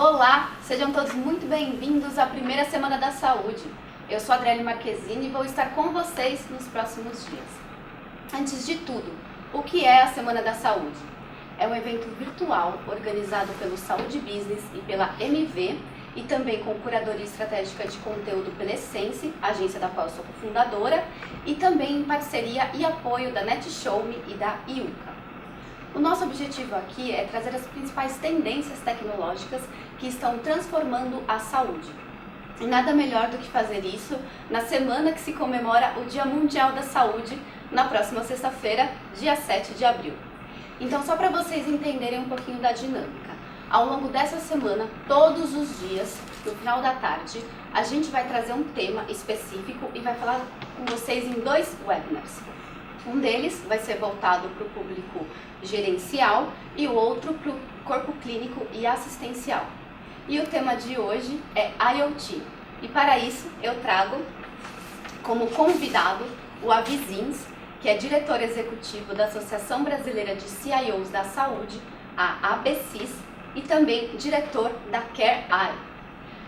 Olá, sejam todos muito bem-vindos à primeira Semana da Saúde. Eu sou a Adriele Marquezine e vou estar com vocês nos próximos dias. Antes de tudo, o que é a Semana da Saúde? É um evento virtual organizado pelo Saúde Business e pela MV e também com curadoria estratégica de conteúdo pela Essence, agência da qual eu sou cofundadora, e também em parceria e apoio da NetShowme e da IUCA. O nosso objetivo aqui é trazer as principais tendências tecnológicas que estão transformando a saúde. E nada melhor do que fazer isso na semana que se comemora o Dia Mundial da Saúde, na próxima sexta-feira, dia 7 de abril. Então, só para vocês entenderem um pouquinho da dinâmica, ao longo dessa semana, todos os dias, no final da tarde, a gente vai trazer um tema específico e vai falar com vocês em 2 webinars. Um deles vai ser voltado para o público gerencial e o outro para o corpo clínico e assistencial. E o tema de hoje é IoT. E para isso eu trago como convidado o Avi Zins, que é diretor executivo da Associação Brasileira de CIOs da Saúde, a ABCIS, e também diretor da CareEye.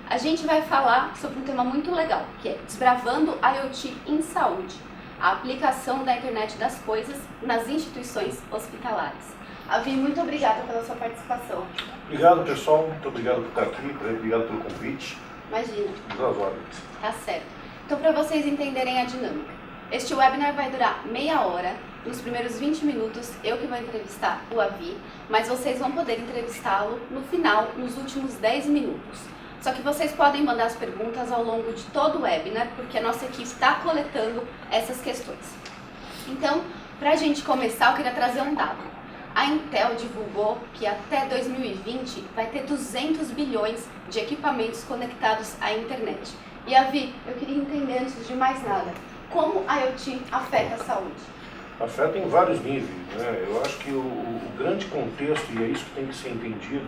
A gente vai falar sobre um tema muito legal, que é Desbravando IoT em Saúde, a aplicação da internet das coisas nas instituições hospitalares. Avi, muito obrigada pela sua participação. Obrigado, pessoal. Muito obrigado por estar aqui. Obrigado pelo convite. Imagina. Das ordens. Tá certo. Então, para vocês entenderem a dinâmica, este webinar vai durar meia hora. Nos primeiros 20 minutos, eu que vou entrevistar o Avi, mas vocês vão poder entrevistá-lo no final, nos últimos 10 minutos. Só que vocês podem mandar as perguntas ao longo de todo o webinar, porque a nossa equipe está coletando essas questões. Então, para a gente começar, eu queria trazer um dado. A Intel divulgou que até 2020 vai ter 200 bilhões de equipamentos conectados à internet. E Avi, eu queria entender antes de mais nada, como a IoT afeta a saúde? Afeta em vários níveis, né? Eu acho que o grande contexto, e é isso que tem que ser entendido,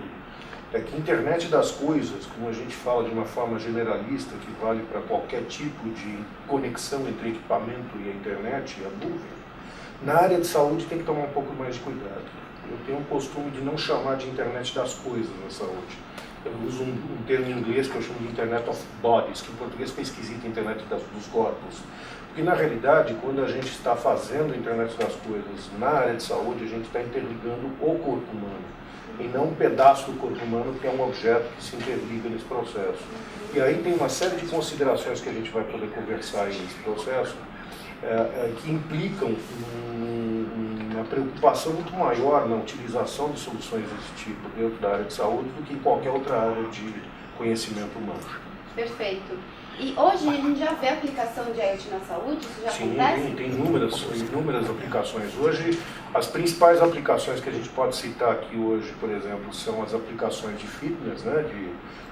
é que a internet das coisas, como a gente fala de uma forma generalista, que vale para qualquer tipo de conexão entre equipamento e a internet e a nuvem, na área de saúde tem que tomar um pouco mais de cuidado. Eu tenho um costume de não chamar de internet das coisas na saúde. Eu uso um termo em inglês que eu chamo de Internet of Bodies, que em português fica esquisito, Internet dos corpos. Porque na realidade, quando a gente está fazendo a internet das coisas na área de saúde, a gente está interligando o corpo humano, e não um pedaço do corpo humano que é um objeto que se interliga nesse processo. E aí tem uma série de considerações que a gente vai poder conversar aí nesse processo, que implicam uma preocupação muito maior na utilização de soluções desse tipo dentro da área de saúde do que em qualquer outra área de conhecimento humano. Perfeito. E hoje a gente já vê a aplicação de IoT na saúde? Isso já acontece? Sim, tem inúmeras aplicações. Hoje, as principais aplicações que a gente pode citar aqui hoje, por exemplo, são as aplicações de fitness, né,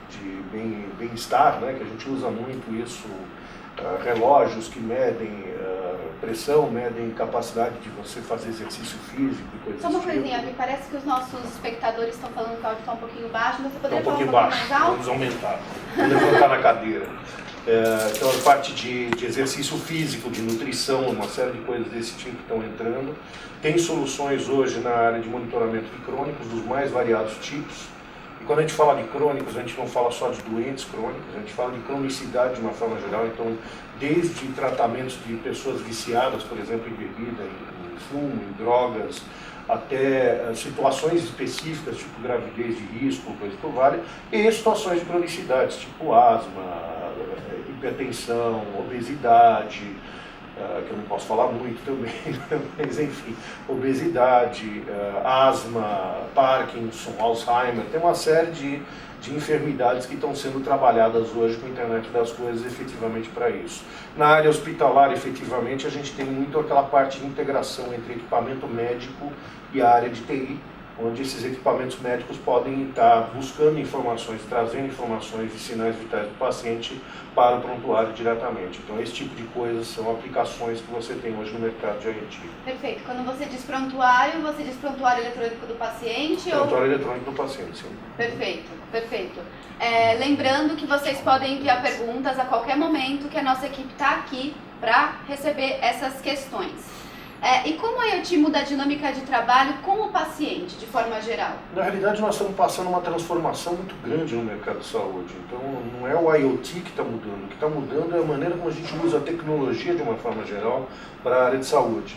de bem-estar, né, que a gente usa muito isso, relógios que medem pressão, medem capacidade de você fazer exercício físico e coisas Só uma desse tipo. coisinha, Avi, parece que os nossos espectadores estão falando que o áudio está um pouquinho baixo, mas você poderia Está um falar pouquinho um pouquinho baixo, mais alto? vamos aumentar, vamos levantar na cadeira. Então a parte de exercício físico, de nutrição, uma série de coisas desse tipo que estão entrando. Tem soluções hoje na área de monitoramento de crônicos, dos mais variados tipos. E quando a gente fala de crônicos, a gente não fala só de doentes crônicos, a gente fala de cronicidade de uma forma geral. Então, desde tratamentos de pessoas viciadas, por exemplo, em bebida, em fumo, em drogas, até situações específicas, tipo gravidez de risco, coisa que vale, e situações de cronicidades, tipo asma, hipertensão, obesidade, que eu não posso falar muito também, mas enfim, obesidade, asma, Parkinson, Alzheimer, tem uma série de enfermidades que estão sendo trabalhadas hoje com a internet das coisas efetivamente para isso. Na área hospitalar, efetivamente, a gente tem muito aquela parte de integração entre equipamento médico e a área de TI, onde esses equipamentos médicos podem estar buscando informações, trazendo informações e sinais vitais do paciente para o prontuário diretamente. Então, esse tipo de coisas são aplicações que você tem hoje no mercado de IoT. Perfeito. Quando você diz prontuário, você diz prontuário eletrônico do paciente? Prontuário eletrônico do paciente, sim. Perfeito, perfeito. Lembrando que vocês podem enviar perguntas a qualquer momento, que a nossa equipe está aqui para receber essas questões. E como a IoT muda a dinâmica de trabalho com o paciente, de forma geral? Na realidade, nós estamos passando uma transformação muito grande no mercado de saúde. Então, não é o IoT que está mudando. O que está mudando é a maneira como a gente usa a tecnologia, de uma forma geral, para a área de saúde.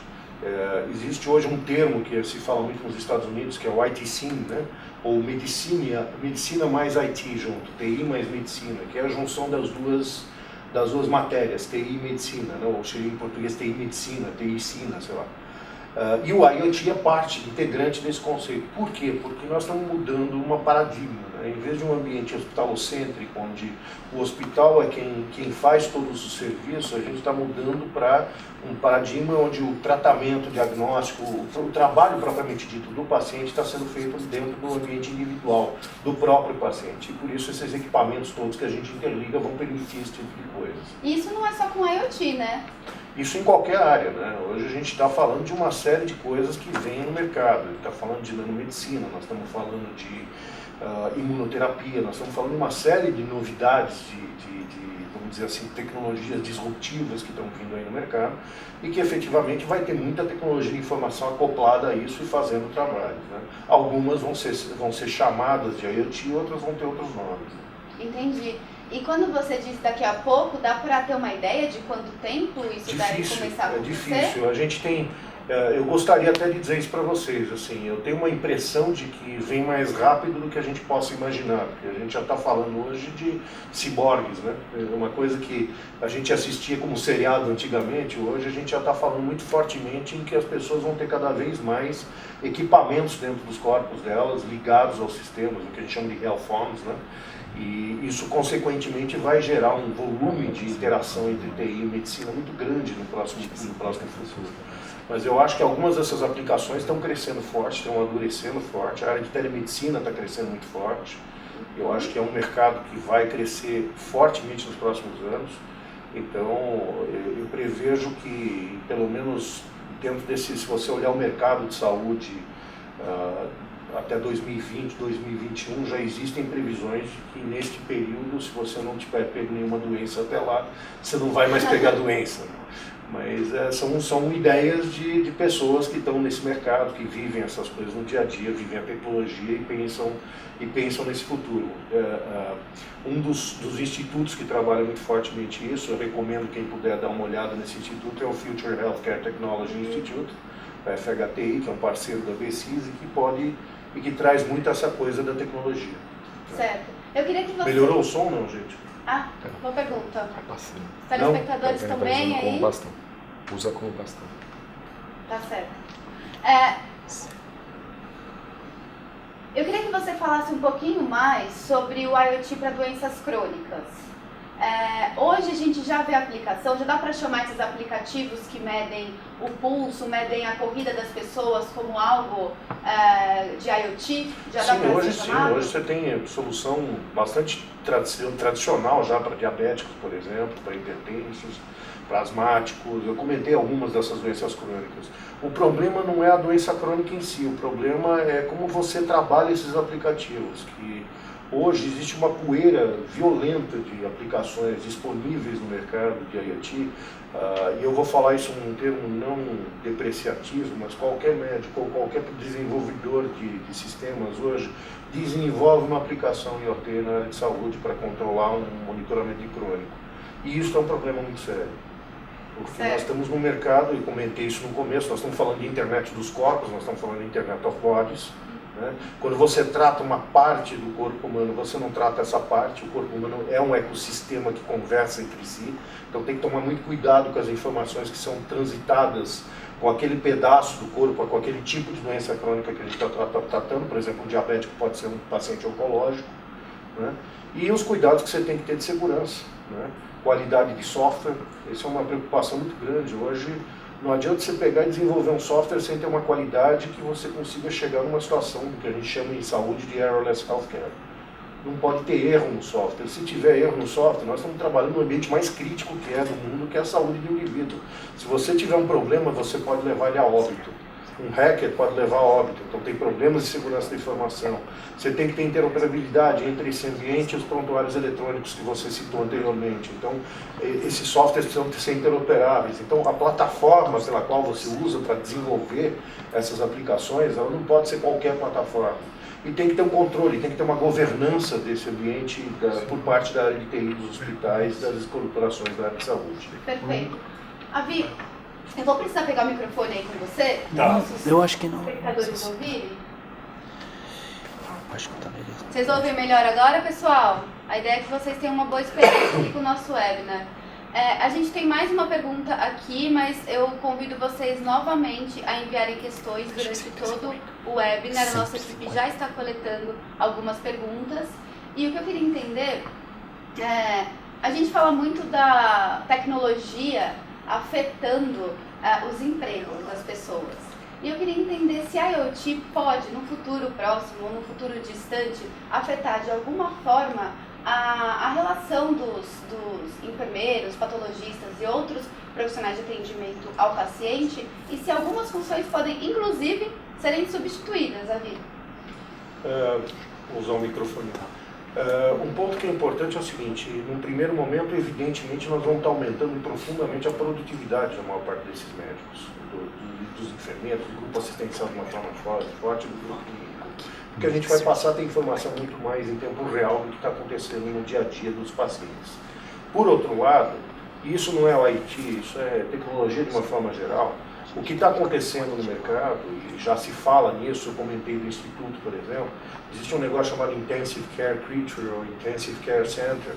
Existe hoje um termo que se fala muito nos Estados Unidos, que é o ITSIM, né? Ou medicina mais IT junto, TI mais medicina, que é a junção das duas matérias, TI e medicina, né? Ou seria em português TI medicina, TI sina, sei lá. E o IoT é parte integrante desse conceito. Por quê? Porque nós estamos mudando uma paradigma. Né? Em vez de um ambiente hospitalocêntrico, onde o hospital é quem faz todos os serviços, a gente está mudando para um paradigma onde o tratamento, o diagnóstico, o trabalho propriamente dito do paciente está sendo feito dentro do ambiente individual, do próprio paciente. E por isso esses equipamentos todos que a gente interliga vão permitir esse tipo de coisas. E isso não é só com IoT, né? Isso em qualquer área, né? Hoje a gente está falando de uma série de coisas que vêm no mercado. A gente está falando de nanomedicina, nós estamos falando de imunoterapia, nós estamos falando de uma série de novidades, vamos dizer assim, tecnologias disruptivas que estão vindo aí no mercado e que efetivamente vai ter muita tecnologia de informação acoplada a isso e fazendo trabalho. Né? Algumas vão ser chamadas de IoT, outras vão ter outros nomes. Entendi. E quando você disse daqui a pouco, dá para ter uma ideia de quanto tempo isso deve começar a acontecer? É difícil. A gente tem... Eu gostaria até de dizer isso para vocês. Assim, eu tenho uma impressão de que vem mais rápido do que a gente possa imaginar. Porque a gente já está falando hoje de ciborgues, né? Uma coisa que a gente assistia como seriado antigamente, hoje a gente já está falando muito fortemente em que as pessoas vão ter cada vez mais equipamentos dentro dos corpos delas, ligados aos sistemas, o que a gente chama de health phones, né? E isso, consequentemente, vai gerar um volume de interação entre TI e medicina muito grande no próximo futuro. Mas eu acho que algumas dessas aplicações estão crescendo forte, estão amadurecendo forte. A área de telemedicina está crescendo muito forte. Eu acho que é um mercado que vai crescer fortemente nos próximos anos. Então, eu prevejo que, pelo menos dentro desse, se você olhar o mercado de saúde, até 2020, 2021, já existem previsões de que neste período, se você não tiver pego nenhuma doença até lá, você não vai mais pegar doença. Mas são ideias de pessoas que estão nesse mercado, que vivem essas coisas no dia a dia, vivem a tecnologia e pensam nesse futuro. Um dos institutos que trabalha muito fortemente isso, eu recomendo quem puder dar uma olhada nesse instituto, é o Future Healthcare Technology Institute, a FHTI, que é um parceiro da BCIS e que traz muito essa coisa da tecnologia. Certo. Eu queria que você... Melhorou o som, não, gente? Uma pergunta. Tá passando. Os telespectadores estão bem aí? Como bastão. Usa como bastão. Tá certo. Eu queria que você falasse um pouquinho mais sobre o IoT para doenças crônicas. Hoje a gente já vê a aplicação, já dá para chamar esses aplicativos que medem o pulso, medem a corrida das pessoas como algo de IoT? Já dá para ser chamado? Sim, hoje você tem solução bastante tradicional já para diabéticos, por exemplo, para hipertensos, para asmáticos. Eu comentei algumas dessas doenças crônicas. O problema não é a doença crônica em si, o problema é como você trabalha esses aplicativos, que hoje existe uma poeira violenta de aplicações disponíveis no mercado de IoT, e eu vou falar isso num termo não depreciativo, mas qualquer médico ou qualquer desenvolvedor de sistemas hoje desenvolve uma aplicação IoT na área de saúde para controlar um monitoramento crônico. E isso é um problema muito sério. Porque nós estamos no mercado, e comentei isso no começo, nós estamos falando de internet dos corpos, nós estamos falando de internet of bodies. Né? Quando você trata uma parte do corpo humano, você não trata essa parte. O corpo humano é um ecossistema que conversa entre si, então tem que tomar muito cuidado com as informações que são transitadas com aquele pedaço do corpo, com aquele tipo de doença crônica que a gente está tratando. Por exemplo, um diabético pode ser um paciente oncológico, né? E os cuidados que você tem que ter de segurança, né? Qualidade de software, isso é uma preocupação muito grande. Hoje não adianta você pegar e desenvolver um software sem ter uma qualidade que você consiga chegar numa situação que a gente chama em saúde de errorless healthcare. Não pode ter erro no software. Se tiver erro no software, nós estamos trabalhando no ambiente mais crítico que é do mundo, que é a saúde do indivíduo. Se você tiver um problema, você pode levar ele a óbito. Um hacker pode levar a óbito, então tem problemas de segurança da informação. Você tem que ter interoperabilidade entre esse ambiente e os prontuários eletrônicos que você citou anteriormente. Então, esses softwares precisam ser interoperáveis. Então, a plataforma pela qual você usa para desenvolver essas aplicações, ela não pode ser qualquer plataforma. E tem que ter um controle, tem que ter uma governança desse ambiente por parte da área de TI dos hospitais, das corporações da área de saúde. Perfeito. Avi, eu vou precisar pegar o microfone aí com você? Eu acho que não. Os espectadores ouvirem? Acho que tá beleza. Vocês ouvem melhor agora, pessoal? A ideia é que vocês tenham uma boa experiência aqui com o nosso webinar. A gente tem mais uma pergunta aqui, mas eu convido vocês novamente a enviarem questões durante todo o webinar. A nossa equipe já está coletando algumas perguntas. E o que eu queria entender a gente fala muito da tecnologia afetando os empregos das pessoas. E eu queria entender se a IoT pode, no futuro próximo ou no futuro distante, afetar de alguma forma a relação dos enfermeiros, patologistas e outros profissionais de atendimento ao paciente, e se algumas funções podem, inclusive, serem substituídas, Avi. Vou usar o microfone. Um ponto que é importante é o seguinte: num primeiro momento, evidentemente, nós vamos estar aumentando profundamente a produtividade da maior parte desses médicos, dos enfermeiros, do grupo assistencial de uma forma forte, do grupo clínico, porque a gente vai passar a ter informação muito mais em tempo real do que está acontecendo no dia a dia dos pacientes. Por outro lado, isso não é o IT, isso é tecnologia de uma forma geral. O que está acontecendo no mercado, e já se fala nisso, eu comentei do Instituto, por exemplo, existe um negócio chamado Intensive Care Creature ou Intensive Care Center,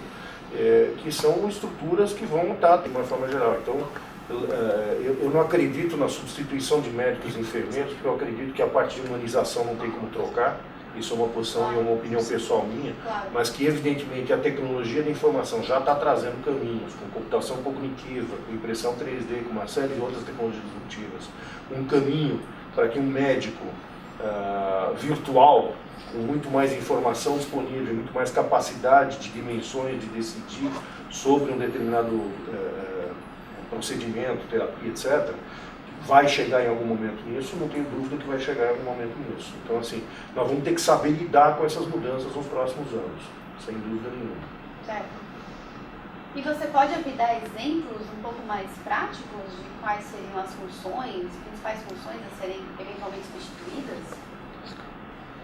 que são estruturas que vão estar de uma forma geral. Então, eu não acredito na substituição de médicos e enfermeiros, porque eu acredito que a parte de humanização não tem como trocar. Isso é uma posição e uma opinião pessoal minha, mas que evidentemente a tecnologia da informação já está trazendo caminhos, com computação cognitiva, com impressão 3D, com uma série de outras tecnologias disruptivas. Um caminho para que um médico virtual, com muito mais informação disponível, muito mais capacidade de dimensões de decidir sobre um determinado procedimento, terapia, etc., vai chegar em algum momento nisso, não tenho dúvida que vai chegar em algum momento nisso. Então, assim, nós vamos ter que saber lidar com essas mudanças nos próximos anos, sem dúvida nenhuma. Certo. E você pode dar exemplos um pouco mais práticos de quais seriam as funções, principais funções a serem eventualmente substituídas?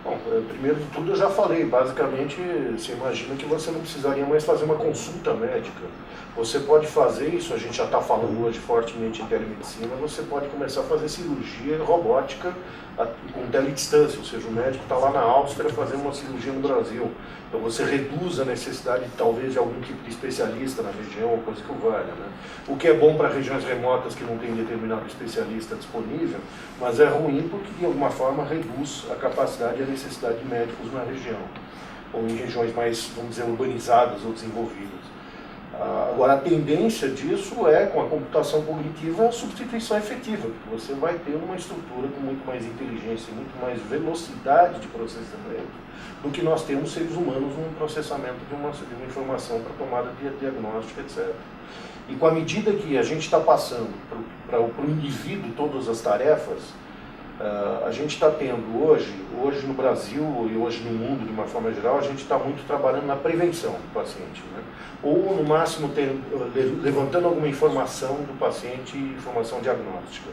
Bom, primeiro de tudo eu já falei, basicamente você imagina que você não precisaria mais fazer uma consulta médica. Você pode fazer isso, a gente já está falando hoje fortemente em telemedicina, você pode começar a fazer cirurgia robótica com teledistância, ou seja, o médico está lá na Áustria fazendo uma cirurgia no Brasil. Então você reduz a necessidade talvez de algum tipo de especialista na região, ou coisa que o valha, né? O que é bom para regiões remotas que não tem determinado especialista disponível, mas é ruim porque de alguma forma reduz a capacidade e a necessidade de médicos na região, ou em regiões mais, vamos dizer, urbanizadas ou desenvolvidas. Agora, a tendência disso é, com a computação cognitiva, a substituição efetiva, porque você vai ter uma estrutura com muito mais inteligência e muito mais velocidade de processamento do que nós temos seres humanos no processamento de uma informação para tomada de diagnóstico, etc. E com a medida que a gente está passando para o indivíduo todas as tarefas, a gente está tendo hoje no Brasil e hoje no mundo, de uma forma geral, a gente está muito trabalhando na prevenção do paciente, né? Ou no máximo levantando alguma informação do paciente, informação diagnóstica.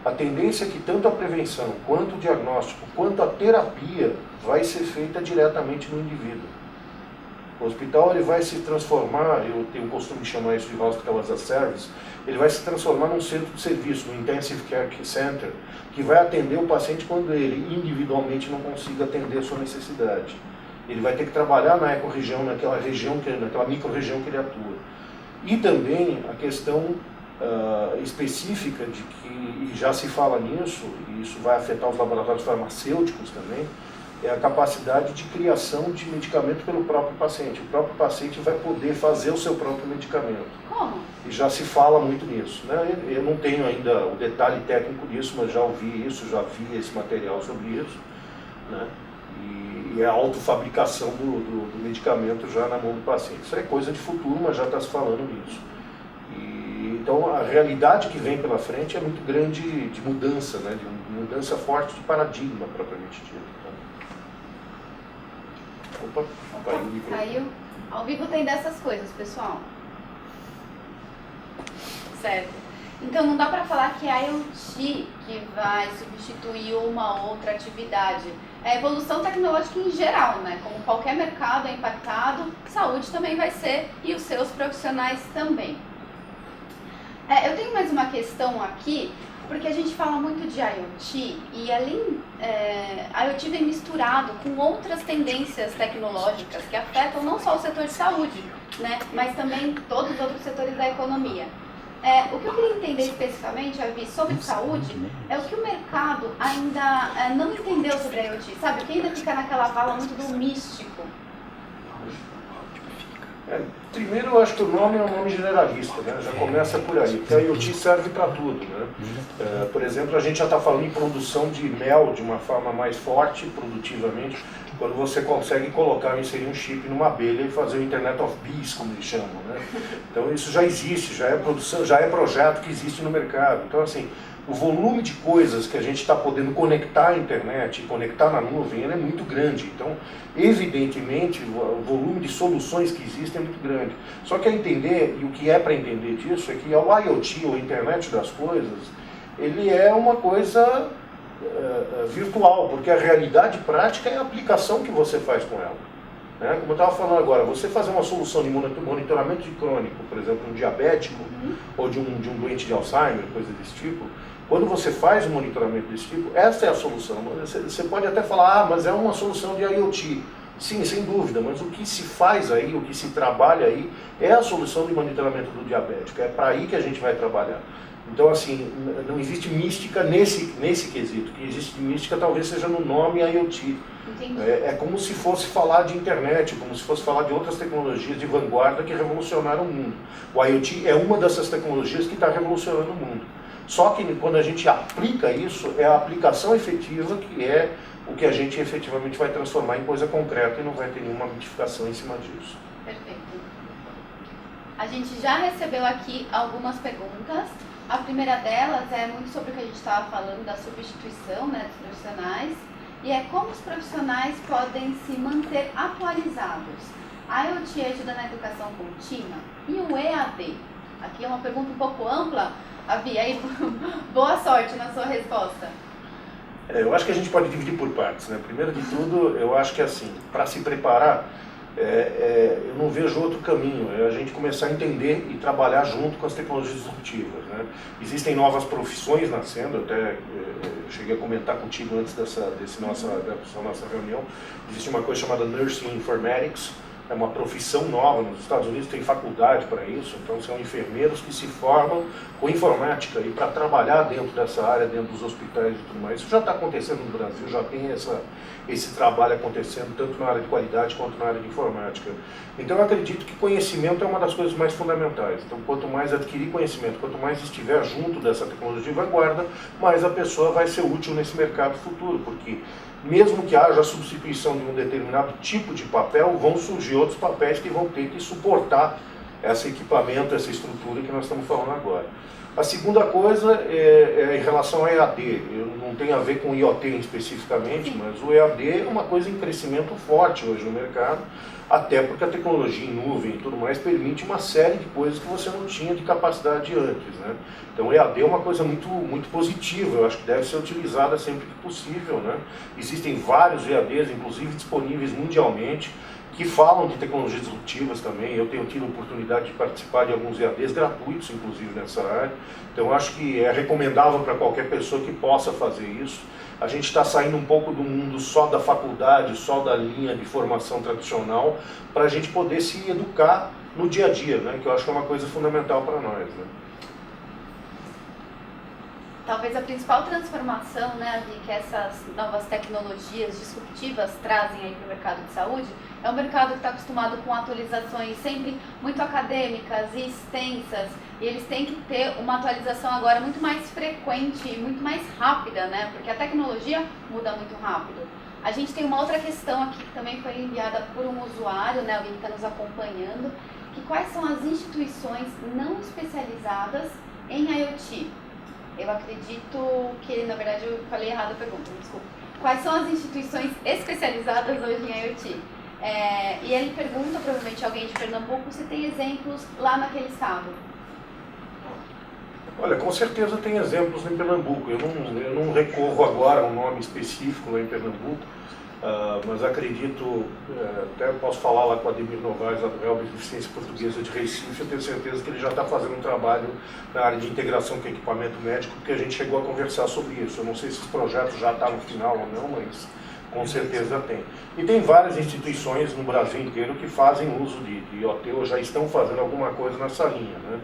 A tendência é que tanto a prevenção, quanto o diagnóstico, quanto a terapia vai ser feita diretamente no indivíduo. O hospital ele vai se transformar, eu tenho o costume de chamar isso de Hospital as a Service, ele vai se transformar num centro de serviço, no Intensive Care Center, que vai atender o paciente quando ele individualmente não consiga atender a sua necessidade. Ele vai ter que trabalhar na ecorregião, naquela micro-região que ele atua. E também a questão específica de que, e já se fala nisso, e isso vai afetar os laboratórios farmacêuticos também, é a capacidade de criação de medicamento pelo próprio paciente. O próprio paciente vai poder fazer o seu próprio medicamento. Como? E já se fala muito nisso, né? Eu não tenho ainda o detalhe técnico disso, mas já ouvi isso, já vi esse material sobre isso, né? E a autofabricação do medicamento já na mão do paciente. Isso é coisa de futuro, mas já está se falando nisso. Então a realidade que vem pela frente é muito grande de mudança, né? De um mudança forte de paradigma, propriamente dito. Opa, caiu o microfone. Caiu. Ao vivo tem dessas coisas, pessoal. Certo. Então não dá para falar que é a IoT que vai substituir uma outra atividade. É a evolução tecnológica em geral, né? Como qualquer mercado é impactado, saúde também vai ser e os seus profissionais também. Eu tenho mais uma questão aqui, porque a gente fala muito de IoT e IoT vem misturado com outras tendências tecnológicas que afetam não só o setor de saúde, né? Mas também todos os outros setores da economia. O que eu queria entender especificamente, Avi, sobre saúde, é o que o mercado ainda não entendeu sobre a IoT, sabe? Que ainda fica naquela fala muito do místico. Primeiro, eu acho que o nome é um nome generalista, né? Já começa por aí, porque a IoT serve para tudo, né? Por exemplo, a gente já está falando em produção de mel de uma forma mais forte, produtivamente, quando você consegue colocar, inserir um chip numa abelha e fazer o Internet of Bees, como eles chamam, né? Então isso já existe, já é produção, já é projeto que existe no mercado. Então assim, o volume de coisas que a gente está podendo conectar à internet e conectar na nuvem, ele é muito grande. Então, evidentemente, o volume de soluções que existem é muito grande. Só que a entender, e o que é para entender disso, é que o IoT, ou a internet das coisas, ele é uma coisa virtual, porque a realidade prática é a aplicação que você faz com ela. Né? Como eu estava falando agora, você fazer uma solução de monitoramento de crônico, por exemplo, um diabético, ou de um doente de Alzheimer, coisa desse tipo, quando você faz um monitoramento desse tipo, essa é a solução. Você pode até falar, mas é uma solução de IoT. Sim, sem dúvida, mas o que se faz aí, o que se trabalha aí, é a solução de monitoramento do diabético. É para aí que a gente vai trabalhar. Então, assim, não existe mística nesse quesito. O que existe mística talvez seja no nome IoT. É como se fosse falar de internet, como se fosse falar de outras tecnologias de vanguarda que revolucionaram o mundo. O IoT é uma dessas tecnologias que está revolucionando o mundo. Só que quando a gente aplica isso, é a aplicação efetiva que é o que a gente efetivamente vai transformar em coisa concreta e não vai ter nenhuma modificação em cima disso. Perfeito. A gente já recebeu aqui algumas perguntas. A primeira delas é muito sobre o que a gente estava falando da substituição, né, dos profissionais, e é como os profissionais podem se manter atualizados. A IoT ajuda na educação contínua e o EAD? Aqui é uma pergunta um pouco ampla, Avi, aí boa sorte na sua resposta. Eu acho que a gente pode dividir por partes, né? Primeiro de tudo, eu acho que assim, para se preparar, eu não vejo outro caminho, é a gente começar a entender e trabalhar junto com as tecnologias disruptivas, né? Existem novas profissões nascendo, até cheguei a comentar contigo antes dessa nossa reunião. Existe uma coisa chamada Nursing Informatics, é uma profissão nova, nos Estados Unidos tem faculdade para isso, então são enfermeiros que se formam com informática e para trabalhar dentro dessa área, dentro dos hospitais e tudo mais. Isso já está acontecendo no Brasil, já tem esse trabalho acontecendo tanto na área de qualidade quanto na área de informática. Então eu acredito que conhecimento é uma das coisas mais fundamentais. Então quanto mais adquirir conhecimento, quanto mais estiver junto dessa tecnologia de vanguarda, mais a pessoa vai ser útil nesse mercado futuro, porque mesmo que haja a substituição de um determinado tipo de papel, vão surgir outros papéis que vão ter que suportar esse equipamento, essa estrutura que nós estamos falando agora. A segunda coisa é em relação ao EAD. Não tem a ver com IoT especificamente, mas o EAD é uma coisa em crescimento forte hoje no mercado, até porque a tecnologia em nuvem e tudo mais permite uma série de coisas que você não tinha de capacidade antes, né? Então o EAD é uma coisa muito, muito positiva, eu acho que deve ser utilizada sempre que possível, né? Existem vários EADs, inclusive disponíveis mundialmente, que falam de tecnologias disruptivas também. Eu tenho tido a oportunidade de participar de alguns EADs gratuitos, inclusive, nessa área. Então, acho que é recomendável para qualquer pessoa que possa fazer isso. A gente está saindo um pouco do mundo só da faculdade, só da linha de formação tradicional, para a gente poder se educar no dia a dia, né? Que eu acho que é uma coisa fundamental para nós, né? Talvez a principal transformação, né, Avi, que essas novas tecnologias disruptivas trazem aí para o mercado de saúde, é um mercado que está acostumado com atualizações sempre muito acadêmicas e extensas, e eles têm que ter uma atualização agora muito mais frequente e muito mais rápida, né, porque a tecnologia muda muito rápido. A gente tem uma outra questão aqui que também foi enviada por um usuário, né, alguém que está nos acompanhando, que quais são as instituições não especializadas em IoT? Eu acredito que, na verdade, eu falei errado a pergunta, desculpa. Quais são as instituições especializadas hoje em IoT? E ele pergunta, provavelmente alguém de Pernambuco, se tem exemplos lá naquele estado. Olha, com certeza tem exemplos em Pernambuco. Eu não recorro agora a um nome específico lá em Pernambuco, mas acredito, até posso falar lá com a Ademir Novaes, da Real Beneficência Portuguesa de Recife, eu tenho certeza que ele já está fazendo um trabalho na área de integração com equipamento médico, porque a gente chegou a conversar sobre isso. Eu não sei se esse projeto já está no final ou não, mas com certeza tem. E tem várias instituições no Brasil inteiro que fazem uso de IoT ou já estão fazendo alguma coisa nessa linha, né?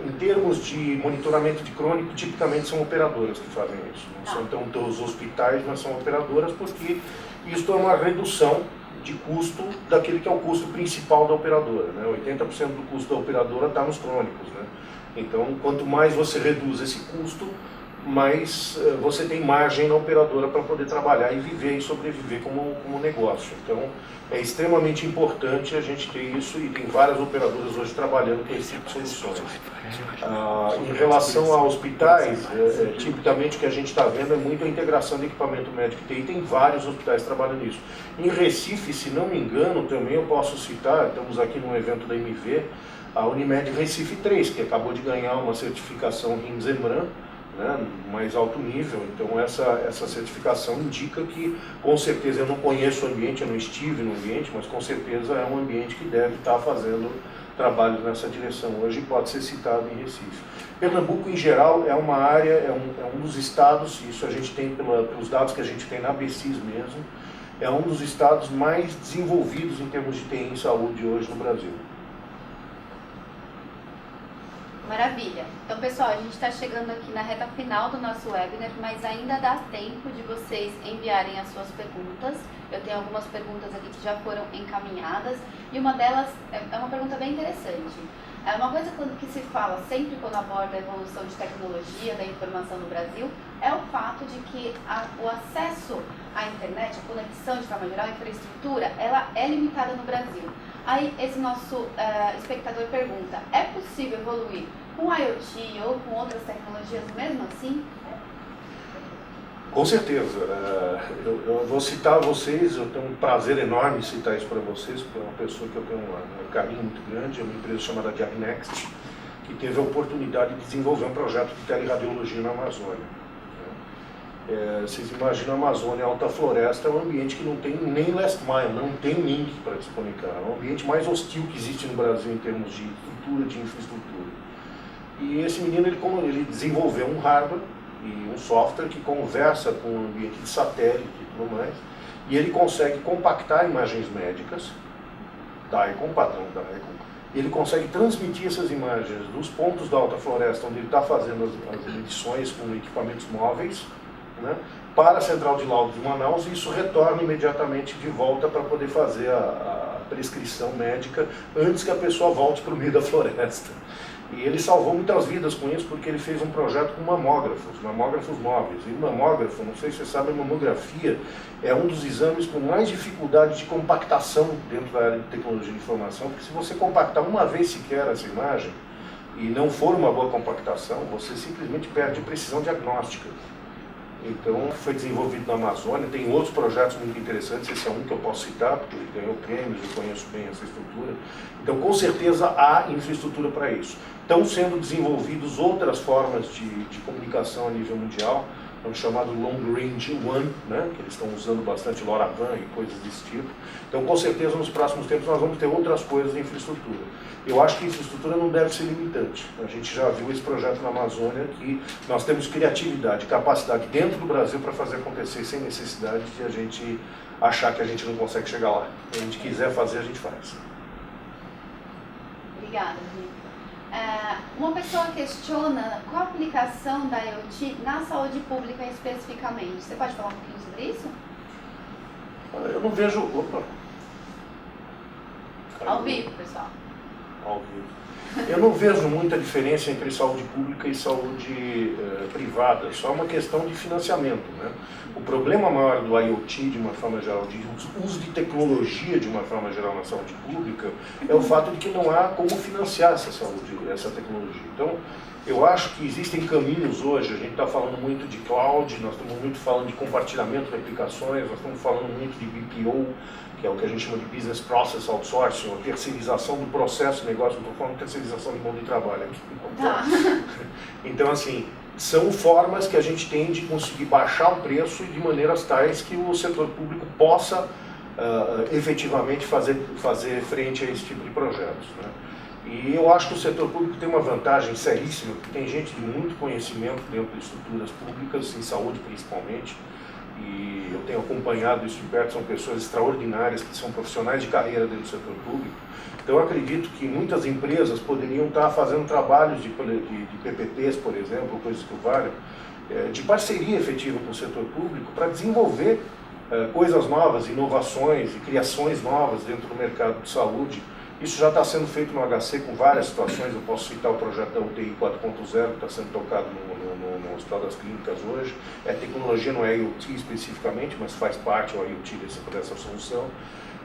Em termos de monitoramento de crônico, tipicamente são operadoras que fazem isso. Não são tanto os hospitais, mas são operadoras, porque isso é uma redução de custo daquele que é o custo principal da operadora, né? 80% do custo da operadora está nos crônicos, né? Então, quanto mais você reduz esse custo, mais você tem margem na operadora para poder trabalhar e viver e sobreviver como negócio. Então, é extremamente importante a gente ter isso e tem várias operadoras hoje trabalhando com esse tipo de soluções. Em relação a hospitais, tipicamente o que a gente está vendo é muito a integração de equipamento médico e TI, tem vários hospitais trabalhando nisso. Em Recife, se não me engano, também eu posso citar, estamos aqui num evento da MV, a Unimed Recife 3, que acabou de ganhar uma certificação RIMS-EMRAM, né, mais alto nível. Então essa certificação indica que, com certeza, eu não conheço o ambiente, eu não estive no ambiente, mas com certeza é um ambiente que deve estar fazendo trabalhos nessa direção hoje e pode ser citado em Recife. Pernambuco, em geral, é uma área, é um dos estados, isso a gente tem pelos dados que a gente tem na BCIS mesmo, é um dos estados mais desenvolvidos em termos de TI em saúde hoje no Brasil. Maravilha. Então, pessoal, a gente está chegando aqui na reta final do nosso webinar, mas ainda dá tempo de vocês enviarem as suas perguntas. Eu tenho algumas perguntas aqui que já foram encaminhadas e uma delas é uma pergunta bem interessante. É uma coisa que se fala sempre quando aborda a evolução de tecnologia, da informação no Brasil, é o fato de que o acesso à internet, a conexão de forma geral, a infraestrutura, ela é limitada no Brasil. Aí esse nosso espectador pergunta, é possível evoluir com IoT ou com outras tecnologias mesmo assim? Com certeza. Eu vou citar vocês, eu tenho um prazer enorme de citar isso para vocês, porque é uma pessoa que eu tenho um carinho muito grande, é uma empresa chamada Diagnext, que teve a oportunidade de desenvolver um projeto de teleradiologia na Amazônia. Vocês imaginam a Amazônia, a Alta Floresta, é um ambiente que não tem nem last mile, não tem link para desconectar. É o ambiente mais hostil que existe no Brasil em termos de estrutura, de infraestrutura. E esse menino, ele desenvolveu um hardware e um software que conversa com o ambiente de satélite e tudo mais, e ele consegue compactar imagens médicas, DICOM, padrão DICOM, e ele consegue transmitir essas imagens dos pontos da Alta Floresta, onde ele está fazendo as medições com equipamentos móveis, né, para a central de laudo de Manaus, e isso retorna imediatamente de volta para poder fazer a prescrição médica antes que a pessoa volte para o meio da floresta. E ele salvou muitas vidas com isso, porque ele fez um projeto com mamógrafos móveis. E o mamógrafo, não sei se você sabe, a mamografia é um dos exames com mais dificuldade de compactação dentro da área de tecnologia de informação, porque se você compactar uma vez sequer essa imagem, e não for uma boa compactação, você simplesmente perde precisão diagnóstica. Então, foi desenvolvido na Amazônia, tem outros projetos muito interessantes, esse é um que eu posso citar, porque ele ganhou prêmios, eu conheço bem essa estrutura. Então, com certeza, há infraestrutura para isso. Estão sendo desenvolvidas outras formas de comunicação a nível mundial, é um chamado Long Range One, né, que eles estão usando bastante LoRaWAN e coisas desse tipo. Então, com certeza, nos próximos tempos, nós vamos ter outras coisas de infraestrutura. Eu acho que a infraestrutura não deve ser limitante. A gente já viu esse projeto na Amazônia, que nós temos criatividade, capacidade dentro do Brasil para fazer acontecer sem necessidade de a gente achar que a gente não consegue chegar lá. Se a gente quiser fazer, a gente faz. Obrigada, Vitor. Uma pessoa questiona qual a aplicação da IoT na saúde pública especificamente. Você pode falar um pouquinho sobre isso? Eu não vejo... Opa! Ao vivo, pessoal. Ao vivo. Eu não vejo muita diferença entre saúde pública e saúde privada, só uma questão de financiamento, né? O problema maior do IoT, de uma forma geral, de uso de tecnologia de uma forma geral na saúde pública, é o fato de que não há como financiar essa tecnologia. Então, eu acho que existem caminhos hoje, a gente está falando muito de cloud, nós estamos muito falando de compartilhamento de aplicações, nós estamos falando muito de BPO, que é o que a gente chama de Business Process Outsourcing, ou terceirização do processo de negócio, não estou falando de terceirização de mão de trabalho aqui. Então, assim, são formas que a gente tem de conseguir baixar o preço de maneiras tais que o setor público possa efetivamente fazer frente a esse tipo de projetos, né? E eu acho que o setor público tem uma vantagem seríssima, porque tem gente de muito conhecimento dentro de estruturas públicas, em saúde principalmente, e eu tenho acompanhado isso de perto, são pessoas extraordinárias, que são profissionais de carreira dentro do setor público. Então eu acredito que muitas empresas poderiam estar fazendo trabalhos de PPPs, por exemplo, coisas que valham, de parceria efetiva com o setor público para desenvolver coisas novas, inovações e criações novas dentro do mercado de saúde. Isso já está sendo feito no HC com várias situações. Eu posso citar o projeto da UTI 4.0, que está sendo tocado no Hospital das Clínicas hoje. Tecnologia não é IoT especificamente, mas faz parte do IoT dessa solução.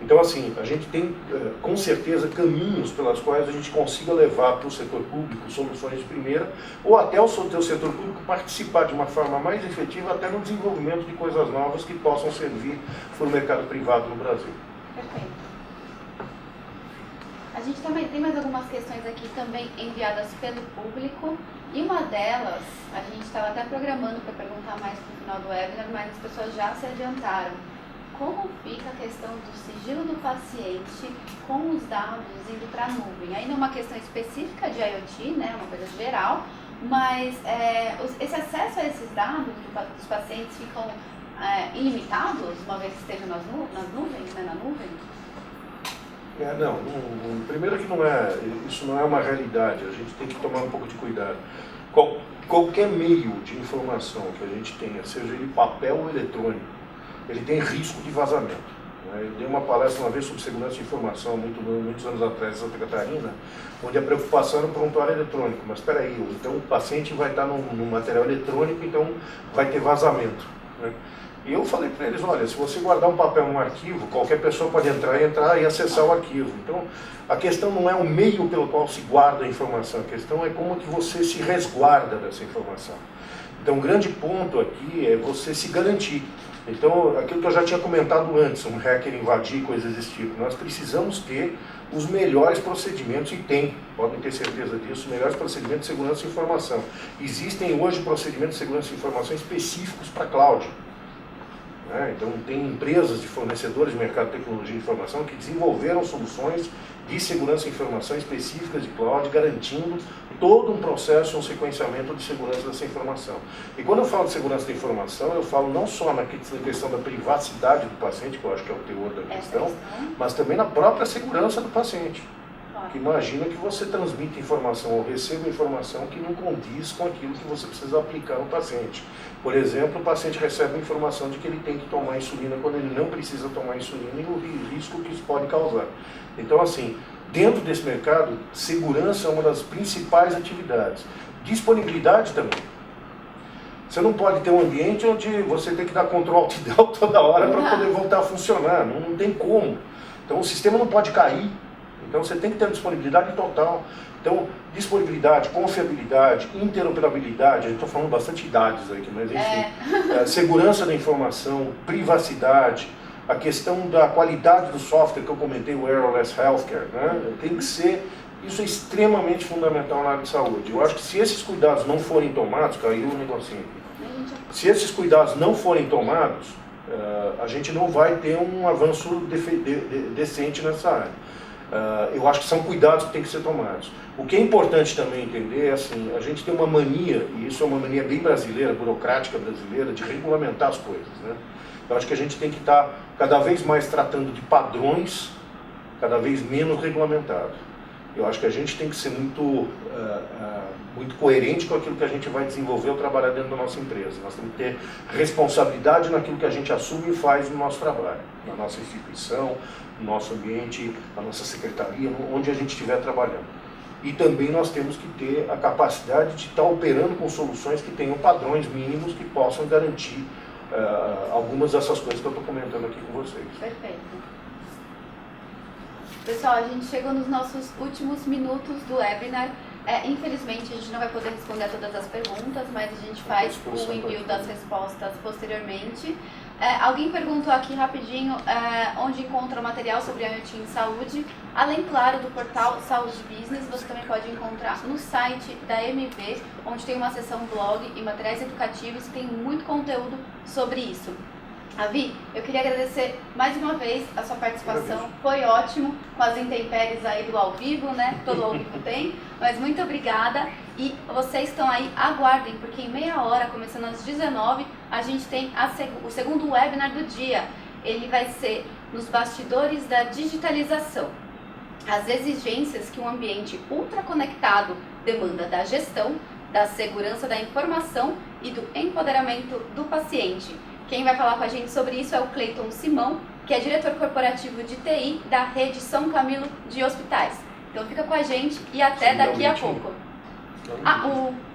Então, assim, a gente tem, com certeza, caminhos pelas quais a gente consiga levar para o setor público soluções de primeira, ou até o setor público participar de uma forma mais efetiva até no desenvolvimento de coisas novas que possam servir para o mercado privado no Brasil. Perfeito. A gente também tem mais algumas questões aqui também enviadas pelo público, e uma delas, a gente estava até programando para perguntar mais no final do webinar, mas as pessoas já se adiantaram. Como fica a questão do sigilo do paciente com os dados indo para a nuvem? Ainda é uma questão específica de IoT, né, uma coisa geral, mas esse acesso a esses dados dos pacientes ficam ilimitados, uma vez que estejam nas nuvens, né, na nuvem? Primeiro que isso não é uma realidade, a gente tem que tomar um pouco de cuidado. Qualquer meio de informação que a gente tenha, seja ele papel ou eletrônico, ele tem risco de vazamento. Eu dei uma palestra uma vez sobre segurança de informação, muitos anos atrás, em Santa Catarina, onde a preocupação era o prontuário eletrônico. Mas espera aí, então o paciente vai estar no material eletrônico, então vai ter vazamento, né? E eu falei para eles, olha, se você guardar um papel num arquivo, qualquer pessoa pode entrar e acessar o arquivo. Então, a questão não é o meio pelo qual se guarda a informação, a questão é como que você se resguarda dessa informação. Então, um grande ponto aqui é você se garantir. Então, aquilo que eu já tinha comentado antes, um hacker invadir, coisas desse tipo, nós precisamos ter os melhores procedimentos, e podem ter certeza disso, os melhores procedimentos de segurança de informação. Existem hoje procedimentos de segurança de informação específicos para cloud. Então, tem empresas de fornecedores de mercado de tecnologia de informação que desenvolveram soluções de segurança de informação específicas de cloud, garantindo todo um processo, um sequenciamento de segurança dessa informação. E quando eu falo de segurança da informação, eu falo não só na questão da privacidade do paciente, que eu acho que é o teor da questão, mas também na própria segurança do paciente. Que imagina que você transmite informação ou receba informação que não condiz com aquilo que você precisa aplicar no paciente. Por exemplo, o paciente recebe a informação de que ele tem que tomar insulina quando ele não precisa tomar insulina e o risco que isso pode causar. Então, assim, dentro desse mercado, segurança é uma das principais atividades. Disponibilidade também. Você não pode ter um ambiente onde você tem que dar Ctrl Alt Del toda hora para poder voltar a funcionar. Não tem como. Então, o sistema não pode cair. Então você tem que ter disponibilidade total. Então, disponibilidade, confiabilidade, interoperabilidade, a gente está falando bastante de dados aqui, mas enfim, segurança da informação, privacidade, a questão da qualidade do software que eu comentei, o Wireless Healthcare, né? Tem que ser, isso é extremamente fundamental na área de saúde. Eu acho que se esses cuidados não forem tomados, caiu o negocinho aqui. Se esses cuidados não forem tomados, a gente não vai ter um avanço decente nessa área. Eu acho que são cuidados que têm que ser tomados. O que é importante também entender é assim, a gente tem uma mania, e isso é uma mania bem brasileira, burocrática brasileira, de regulamentar as coisas, né? Eu acho que a gente tem que estar cada vez mais tratando de padrões, cada vez menos regulamentado. Eu acho que a gente tem que ser muito coerente com aquilo que a gente vai desenvolver ou trabalhar dentro da nossa empresa. Nós temos que ter responsabilidade naquilo que a gente assume e faz no nosso trabalho, na nossa instituição, no nosso ambiente, na nossa secretaria, onde a gente estiver trabalhando. E também nós temos que ter a capacidade de estar operando com soluções que tenham padrões mínimos que possam garantir algumas dessas coisas que eu estou comentando aqui com vocês. Perfeito. Pessoal, a gente chegou nos nossos últimos minutos do webinar. Infelizmente, a gente não vai poder responder a todas as perguntas, mas a gente faz o envio das respostas posteriormente. Alguém perguntou aqui rapidinho onde encontra o material sobre IoT em saúde. Além, claro, do portal Saúde Business, você também pode encontrar no site da MV, onde tem uma seção blog e materiais educativos que tem muito conteúdo sobre isso. Avi, eu queria agradecer mais uma vez a sua participação, foi ótimo, com as intempéries aí do ao vivo, né? Todo ao vivo tem, mas muito obrigada. E vocês estão aí, aguardem, porque em meia hora, começando às 19h, a gente tem o segundo webinar do dia. Ele vai ser nos bastidores da digitalização. As exigências que um ambiente ultraconectado demanda da gestão, da segurança da informação e do empoderamento do paciente. Quem vai falar com a gente sobre isso é o Cleiton Simão, que é diretor corporativo de TI da rede São Camilo de Hospitais. Então fica com a gente e até daqui a pouco.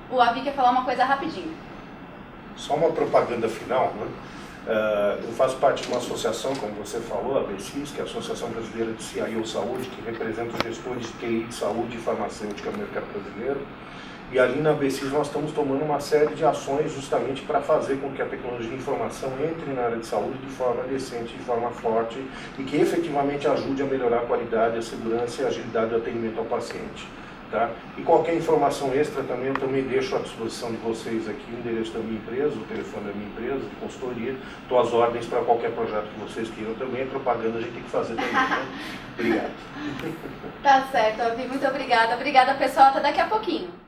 O Avi quer falar uma coisa rapidinho. Só uma propaganda final, né? Eu faço parte de uma associação, como você falou, a ABCIS, que é a Associação Brasileira de CIO Saúde, que representa os gestores de TI, de saúde e farmacêutica no mercado brasileiro. E ali na ABCIS nós estamos tomando uma série de ações justamente para fazer com que a tecnologia de informação entre na área de saúde de forma decente, de forma forte e que efetivamente ajude a melhorar a qualidade, a segurança e a agilidade do atendimento ao paciente. Tá? E qualquer informação extra também eu também deixo à disposição de vocês aqui o endereço da minha empresa, o telefone da minha empresa, de consultoria. Estou às ordens para qualquer projeto que vocês queiram também. A propaganda a gente tem que fazer também. Né? Obrigado. Tá certo, Avi, muito obrigada. Obrigada, pessoal. Até daqui a pouquinho.